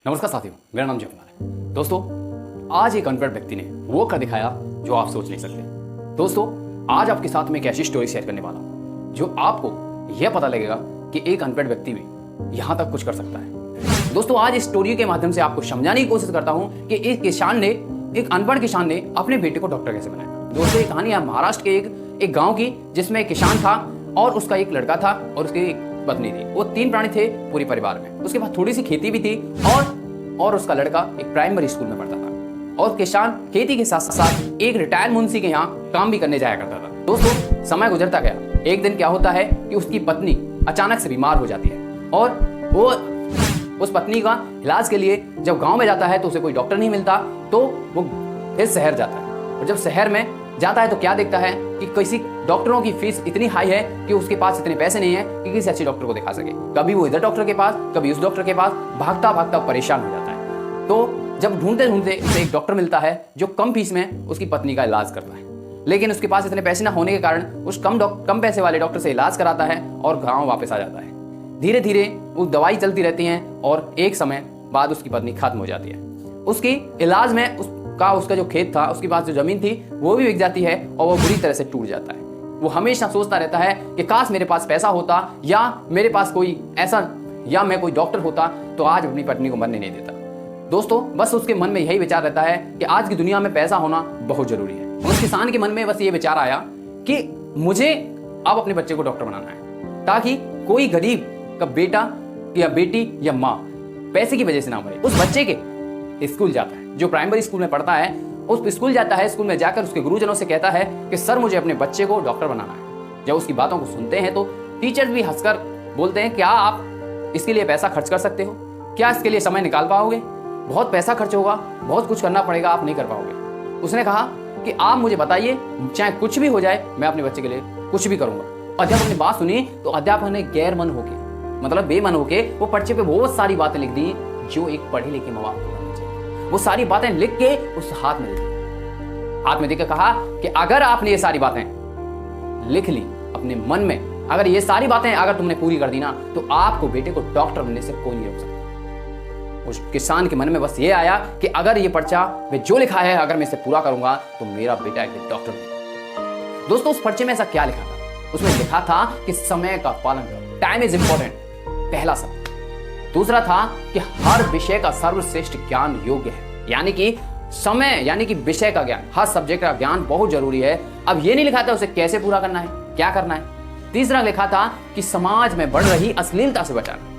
नमस्कार साथियों, मेरा नाम जय कुमार है। दोस्तों, आज एक अनपढ़ व्यक्ति ने वो कर दिखाया जो आप सोच नहीं सकते। दोस्तों, आज आपके साथ में एक ऐसी स्टोरी शेयर करने वाला हूं जो आपको यह पता लगेगा कि एक अनपढ़ व्यक्ति भी यहां तक कुछ कर सकता है। दोस्तों, आज इस स्टोरी के माध्यम से आपको समझाने की कोशिश करता हूं कि एक अनपढ़ किसान ने अपने बेटे को डॉक्टर कैसे बनाया। दोस्तों, ये कहानी है महाराष्ट्र के एक गाँव की, जिसमें एक किसान था और उसका एक लड़का था और उसकी एक पत्नी थी। वो 3 प्राणी थे पूरे परिवार में। उसके पास थोड़ी सी खेती भी थी और उसका लड़का एक प्राइमरी स्कूल में पढ़ता था। और किसान खेती के साथ साथ एक रिटायर्ड मुंशी के यहाँ काम भी करने जाया करता था। दोस्तों, समय गुजरता गया। एक दिन क्या होता है कि उसकी पत्नी अचानक से बीमार हो जाती है और वो उस पत्नी का इलाज के लिए जब गांव में जाता है तो उसे कोई डॉक्टर नहीं मिलता, तो वो फिर शहर जाता है। और जब शहर में जाता है तो क्या देखता है कि किसी डॉक्टरों की फीस इतनी हाई है कि उसके पास इतने पैसे नहीं है कि किसी अच्छे डॉक्टर को दिखा सके। कभी वो इधर डॉक्टर के पास, कभी उस डॉक्टर के पास भागता भागता परेशान हो जाता है। तो जब ढूंढते ढूंढते उसे एक डॉक्टर मिलता है जो कम फीस में उसकी पत्नी का इलाज करता है, लेकिन उसके पास इतने पैसे ना होने के कारण उस कम पैसे वाले डॉक्टर से इलाज कराता है और गाँव वापस आ जाता है। धीरे धीरे वो दवाई चलती रहती है और एक समय बाद उसकी पत्नी खत्म हो जाती है। उसकी इलाज में उसका जो खेत था, उसके पास जो जमीन थी, वो भी बिक जाती है और वो बुरी तरह से टूट जाता है। वो हमेशा सोचता रहता है कि काश मेरे पास पैसा होता या मेरे पास कोई ऐसा या मैं कोई डॉक्टर होता तो आज अपनी पत्नी को मरने नहीं देता। दोस्तों, बस उसके मन में यही विचार रहता है कि आज की दुनिया में पैसा होना बहुत जरूरी है। उस किसान के मन में बस ये विचार आया कि मुझे अब अपने बच्चे को डॉक्टर बनाना है, ताकि कोई गरीब का बेटा या बेटी या माँ पैसे की वजह से ना मरे। उस बच्चे के स्कूल जाता है, जो प्राइमरी स्कूल में पढ़ता है, उस स्कूल जाता है। स्कूल में जाकर उसके गुरुजनों से कहता है कि सर, मुझे अपने बच्चे को डॉक्टर बनाना है। जब उसकी बातों को सुनते हैं तो टीचर्स भी हंसकर बोलते हैं, क्या आप इसके लिए पैसा खर्च कर सकते हो? क्या इसके लिए समय निकाल पाओगे? बहुत पैसा खर्च होगा, बहुत कुछ करना पड़ेगा, आप नहीं कर पाओगे। उसने कहा कि आप मुझे बताइए, चाहे कुछ भी हो जाए, मैं अपने बच्चे के लिए कुछ भी करूंगा। अध्यापक ने बात सुनी तो अध्यापक ने गैर मन होके, मतलब बेमन होके, वो पर्चे पे बहुत सारी बातें लिख दी जो एक पढ़े लिखे माँ बाप को करना चाहिए। वो सारी बातें लिख के उस हाथ में दी। हाथ में देकर कहा कि अगर आपने ये सारी बातें लिख ली अपने मन में, अगर ये सारी बातें अगर तुमने पूरी कर दी ना, तो आपको बेटे को डॉक्टर बनने से कोई नहीं रोक सकता। उस किसान के मन में बस ये आया कि अगर ये पर्चा में जो लिखा है, अगर मैं इसे पूरा करूंगा तो मेरा बेटा एक डॉक्टर बनेगा। दोस्तों, उस पर्चे में ऐसा क्या लिखा था? उसमें लिखा था कि समय का पालन करो, टाइम इज इंपॉर्टेंट, पहला शब्द। दूसरा था कि हर विषय का सर्वश्रेष्ठ ज्ञान योग्य है, यानी कि समय यानी कि विषय का ज्ञान, हर सब्जेक्ट का ज्ञान बहुत जरूरी है। अब ये नहीं लिखा था उसे कैसे पूरा करना है, क्या करना है। तीसरा लिखा था कि समाज में बढ़ रही अश्लीलता से बचाना।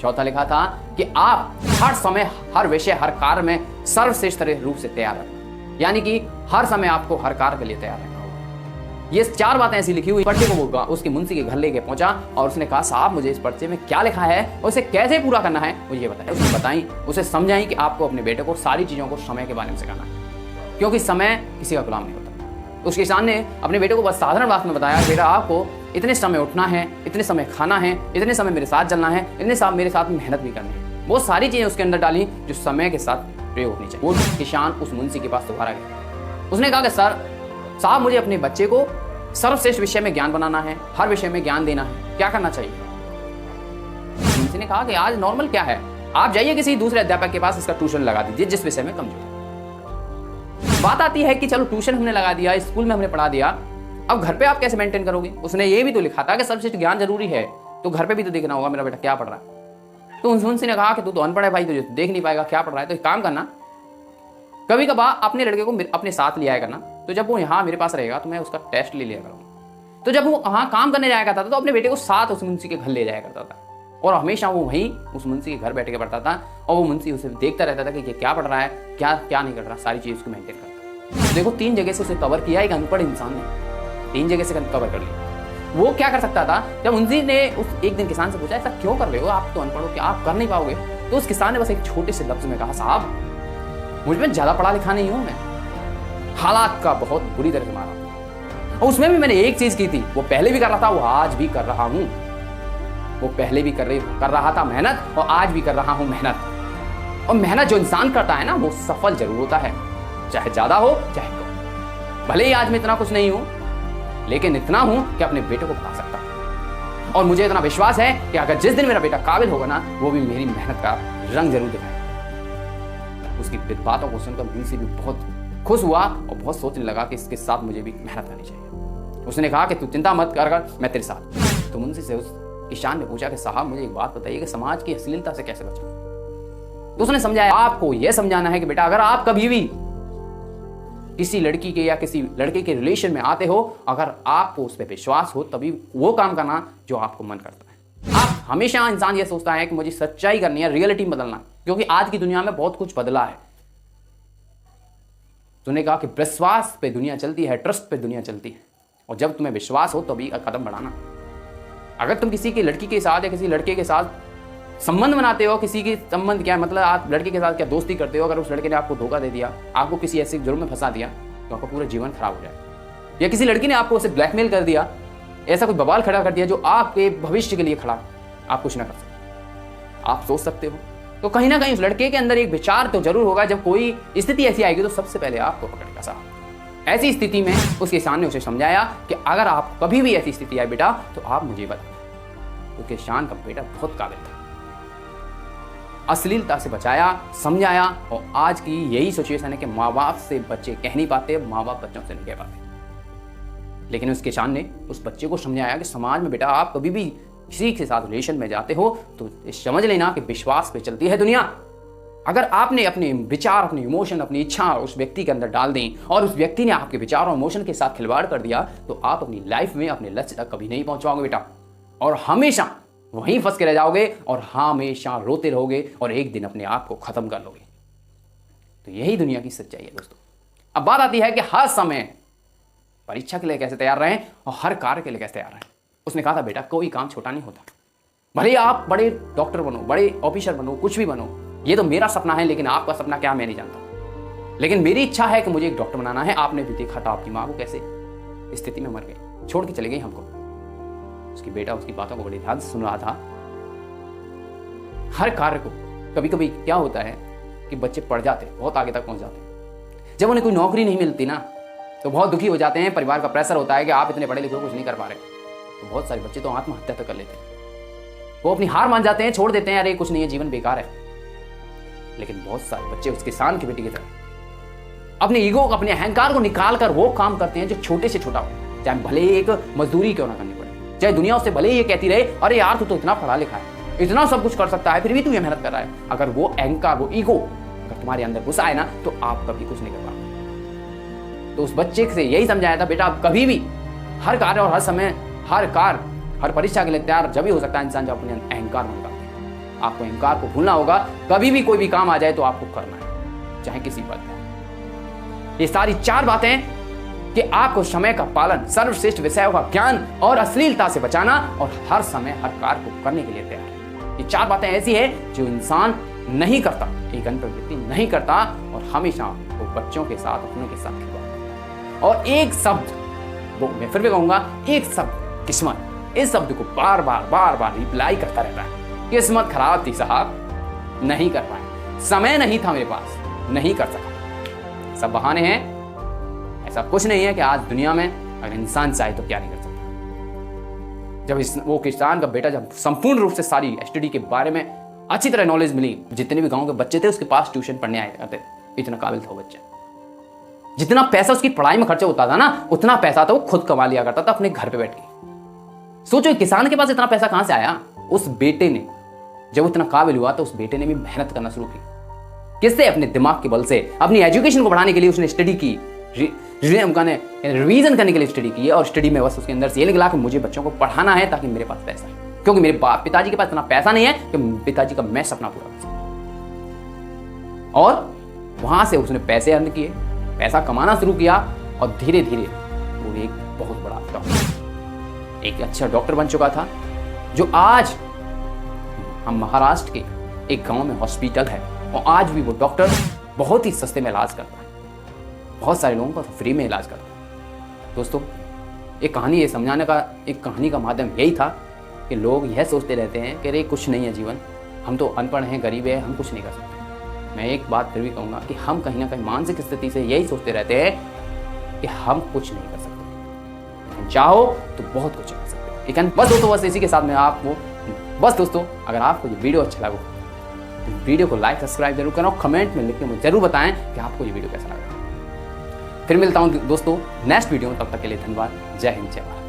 चौथा लिखा था कि आप हर समय, हर विषय, हर कार्य में सर्वश्रेष्ठ रूप से तैयार रहना, यानी कि हर समय आपको हर कार्य के लिए तैयार रहना होगा। ये 4 बातें ऐसी लिखी हुई पर्चे को वो उसके मुंशी के घर लेके पहुंचा और उसने कहा, साहब, मुझे इस पर्चे में क्या लिखा है और उसे कैसे पूरा करना है मुझे ये बताएं। उसने बताई, उसे समझाई कि आपको अपने बेटे को सारी चीज़ों को समय के बारे में सिखाना है, क्योंकि समय किसी का गुलाम नहीं होता। उस किसान ने अपने बेटे को बस साधारण बात में बताया, बेटा, आपको इतने समय उठना है, इतने समय खाना है, इतने समय मेरे साथ चलना है, इतने समय मेरे साथ मेहनत भी करनी है। वो सारी चीज़ें उसके अंदर डाली जो समय के साथ प्रयोग होनी चाहिए। वो किसान उस मुंशी के पास दोबारा गया। उसने कहा कि साहब, मुझे अपने बच्चे को सर्वश्रेष्ठ विषय में ज्ञान बनाना है, हर विषय में ज्ञान देना है, क्या करना चाहिए? मुंशी ने कहा कि आज नॉर्मल क्या है, आप जाइए किसी दूसरे अध्यापक के पास, इसका ट्यूशन लगा दीजिए जिस विषय में कमजोर है। बात आती है कि चलो ट्यूशन हमने लगा दिया, स्कूल में हमने पढ़ा दिया, अब घर पे आप कैसे मेंटेन करोगे? उसने ये भी तो लिखा था कि सर्वश्रेष्ठ ज्ञान जरूरी है, तो घर पे भी तो देखना होगा मेरा बेटा क्या पढ़ रहा है। तो मुंशी ने कहा कि तू तो अनपढ़ है भाई, तुझे देख नहीं पाएगा क्या पढ़ रहा है। तो एक काम करना, कभी कभार अपने लड़के को अपने साथ ले आया करना, तो जब वो यहाँ मेरे पास रहेगा तो मैं उसका टेस्ट ले लिया करूँगा। तो जब वो वहाँ काम करने जाया करता था तो अपने बेटे को साथ उस मुंशी के घर ले जाया करता था और हमेशा वो वहीं उस मुंशी के घर बैठ के पढ़ता था और वो मुंशी उसे देखता रहता था कि ये क्या पढ़ रहा है, क्या क्या नहीं कर रहा, सारी चीज़ उसको मेंटेन करता है। देखो, 3 जगह से उसे कवर किया एक अनपढ़ इंसान ने, 3 जगह से कवर कर लिया। वो क्या कर सकता था? जब मुंशी ने उस एक दिन किसान से पूछा, ऐसा क्यों कर रहे हो, आप तो अनपढ़ हो, क्या आप कर नहीं पाओगे? तो उस किसान ने बस एक छोटे से लफ्ज में कहा, साहब, मुझ में ज़्यादा पढ़ा लिखा नहीं हूँ, मैं हालात का बहुत बुरी तरह से मारा और उसमें भी मैंने एक चीज़ की थी, वो पहले भी कर रहा था, वो आज भी कर रहा हूँ। वो पहले भी कर रहा था मेहनत और आज भी कर रहा हूँ मेहनत। और मेहनत जो इंसान करता है ना, वो सफल जरूर होता है, चाहे ज़्यादा हो चाहे कम। भले ही आज मैं इतना कुछ नहीं हूँ, लेकिन इतना हूँ कि अपने बेटे को पढ़ा सकता हूँ। और मुझे इतना विश्वास है कि अगर जिस दिन मेरा बेटा काबिल होगा ना, वो भी मेरी मेहनत का रंग जरूर दिखाएगा। उसकी बातों को सुनकर दिल से भी बहुत खुश हुआ और बहुत सोचने लगा कि इसके साथ मुझे भी मेहनत करनी चाहिए। उसने कहा कि तू चिंता मत कर, मैं तेरे साथ। तो मुंशी से उस किसान ने पूछा कि साहब मुझे एक बात बताइए कि समाज की अश्लीलता से कैसे बचाऊं। तो उसने समझाया, आपको यह समझाना है कि बेटा अगर आप कभी भी किसी लड़की के या किसी लड़के के रिलेशन में आते हो, अगर आपको उस पर विश्वास हो तभी वो काम करना जो आपको मन करता है। आप हमेशा इंसान ये सोचता है कि मुझे सच्चाई करनी है, रियलिटी में बदलना, क्योंकि आज की दुनिया में बहुत कुछ बदला है। तूने कहा कि विश्वास पे दुनिया चलती है, ट्रस्ट पे दुनिया चलती है, और जब तुम्हें विश्वास हो तभी कदम बढ़ाना। अगर तुम किसी की लड़की के साथ या किसी लड़के के साथ संबंध बनाते हो, किसी की संबंध क्या है मतलब आप लड़के के साथ क्या दोस्ती करते हो, अगर उस लड़के ने आपको धोखा दे दिया, आपको किसी ऐसे जुर्म में फंसा दिया, तो आपका पूरा जीवन खराब हो जाए। या किसी लड़की ने आपको उसे ब्लैकमेल कर दिया, ऐसा कोई बवाल खड़ा कर दिया जो आपके भविष्य के लिए खड़ा, आप कुछ ना कर सकते। आप सोच सकते हो तो कहीं ना कहीं उस लड़के के अंदर एक विचार तो जरूर होगा, जब कोई स्थिति ऐसी आएगी तो सबसे पहले आपको पकड़ेगा साहब। ऐसी स्थिति में उस किसान ने उसे समझाया कि अगर आप कभी भी ऐसी स्थिति आए बेटा तो आप मुझे बताएं। तो किसान का बेटा बहुत काबिल था, अश्लीलता से बचाया, समझाया, और आज की यही सिचुएशन है कि माँ बाप से बच्चे कह नहीं पाते, माँ बाप बच्चों से नहीं कह पाते। लेकिन उस किसान ने उस बच्चे को समझाया कि समाज में बेटा आप कभी भी किसी के साथ रिलेशन में जाते हो तो समझ लेना कि विश्वास पे चलती है दुनिया। अगर आपने अपने विचार, अपने इमोशन, अपनी इच्छा उस व्यक्ति के अंदर डाल दी और उस व्यक्ति ने आपके विचार और इमोशन के साथ खिलवाड़ कर दिया, तो आप अपनी लाइफ में अपने लक्ष्य तक कभी नहीं पहुंच पाओगे बेटा, और हमेशा वहीं फंस के रह जाओगे और हमेशा रोते रहोगे और एक दिन अपने आप को खत्म कर लोगे। तो यही दुनिया की सच्चाई है दोस्तों। अब बात आती है कि हर समय परीक्षा के लिए कैसे तैयार रहें और हर कार्य के लिए कैसे तैयार रहें। उसने कहा था बेटा कोई काम छोटा नहीं होता, भले आप बड़े डॉक्टर बनो, बड़े ऑफिसर बनो, कुछ भी बनो, ये तो मेरा सपना है, लेकिन आपका सपना क्या मैं नहीं जानता, लेकिन मेरी इच्छा है कि मुझे एक डॉक्टर बनाना है। आपने भी देखा था आपकी माँ को कैसे स्थिति में मर गई, छोड़ के चले गई हमको। उसकी बेटा उसकी बातों को बड़े ध्यान से सुन रहा था। हर कार्य को कभी कभी क्या होता है कि बच्चे पढ़ जाते, बहुत आगे तक पहुंच जाते, जब उन्हें कोई नौकरी नहीं मिलती ना तो बहुत दुखी हो जाते हैं। परिवार का प्रेशर होता है कि आप इतने पढ़े लिखे हो, कुछ नहीं कर पा रहे, तो बहुत सारे बच्चे तो आत्महत्या तक कर लेते हैं। वो अपनी हार मान जाते हैं, छोड़ देते हैं, अरे कुछ नहीं है, जीवन बेकार है। लेकिन बहुत सारे बच्चे उस किसान की बेटी की तरह अपने ईगो, अपने अहंकार को निकाल कर वो काम करते हैं जो छोटे से छोटा हो, चाहे भले एक मजदूरी क्यों ना करनी पड़े, चाहे दुनिया उससे भले ये कहती रहे अरे यार तू तो इतना पढ़ा लिखा है, इतना सब कुछ कर सकता है, फिर भी तू ये मेहनत कर रहा है। अगर वो अहंकार, वो ईगो अगर तुम्हारे अंदर घुसा है ना तो आप कभी कुछ नहीं कर पाओगे। तो उस बच्चे से यही समझाया था, बेटा आप कभी भी हर कार्य और हर समय, हर कार्य, हर परीक्षा के लिए तैयार जब भी हो सकता है इंसान जब अपने अहंकार मन करता है। आपको अहंकार को भूलना होगा, कभी भी कोई भी काम आ जाए तो आपको करना है, चाहे किसी पद पर। ये सारी 4 बातें कि आपको समय का पालन, सर्वश्रेष्ठ विषयों का ज्ञान और अश्लीलता से बचाना और हर समय हर कार्य को करने के लिए तैयार है। ये 4 बातें ऐसी है जो इंसान नहीं करता, एक अनपढ़ व्यक्ति नहीं करता, और हमेशा वो बच्चों के साथ, अपनों के साथ खिलवाड़ता। और एक शब्द, वो मैं फिर भी कहूंगा, एक शब्द किस्मत, इस शब्द को बार बार रिप्लाई करता रहता है। किस्मत खराब थी साहब, नहीं कर पाए, समय नहीं था मेरे पास, नहीं कर सका, सब बहाने हैं। ऐसा कुछ नहीं है कि आज दुनिया में अगर इंसान चाहे तो क्या नहीं कर सकता। जब वो किसान का बेटा जब संपूर्ण रूप से सारी स्टडी के बारे में अच्छी तरह नॉलेज मिली, जितने भी गांव के बच्चे थे उसके पास ट्यूशन पढ़ने आए करते, इतना काबिल था वो बच्चा। जितना पैसा उसकी पढ़ाई में खर्चा होता था ना, उतना पैसा तो वो खुद कमा लिया करता था अपने घर पे बैठ के। सोचो किसान के पास इतना पैसा कहां से आया? उस बेटे ने, जब इतना काबिल हुआ तो उस बेटे ने भी मेहनत करना शुरू की। किससे? अपने दिमाग के बल से, अपनी एजुकेशन को बढ़ाने के लिए उसने स्टडी की, रिवीजन करने के लिए स्टडी की, और स्टडी में बस उसके अंदर से ये निकला कि मुझे बच्चों को पढ़ाना है ताकि मेरे पास पैसा है, क्योंकि मेरे पिताजी के पास इतना पैसा नहीं है कि पिताजी का मैं सपना पूरा कर सकूं। और वहां से उसने पैसे अर्न किए, पैसा कमाना शुरू किया, और धीरे धीरे वो एक बहुत बड़ा डॉक्टर, एक अच्छा डॉक्टर बन चुका था। जो आज हम महाराष्ट्र के एक गांव में हॉस्पिटल है, और आज भी वो डॉक्टर बहुत ही सस्ते में इलाज करता है, बहुत सारे लोगों का फ्री में इलाज करता है। दोस्तों, एक कहानी ये समझाने का, एक कहानी का माध्यम यही था कि लोग यह सोचते रहते हैं कि अरे कुछ नहीं है जीवन, हम तो अनपढ़ हैं, गरीब हैं, हम कुछ नहीं कर सकते। मैं एक बात फिर भी कहूँगा कि हम कहीं ना कहीं मानसिक स्थिति से यही सोचते रहते हैं कि हम कुछ नहीं कर सकते, चाहो तो बहुत कुछ कर सकते हो। बस दोस्तों, बस इसी के साथ में आपको, बस दोस्तों, अगर आपको ये वीडियो अच्छा लगा तो वीडियो को लाइक सब्सक्राइब जरूर करो, कमेंट में लिख के मुझे जरूर बताएं कि आपको ये वीडियो कैसा लगा। फिर मिलता हूँ दोस्तों नेक्स्ट वीडियो में, तब तक के लिए धन्यवाद। जय हिंद, जय भारत।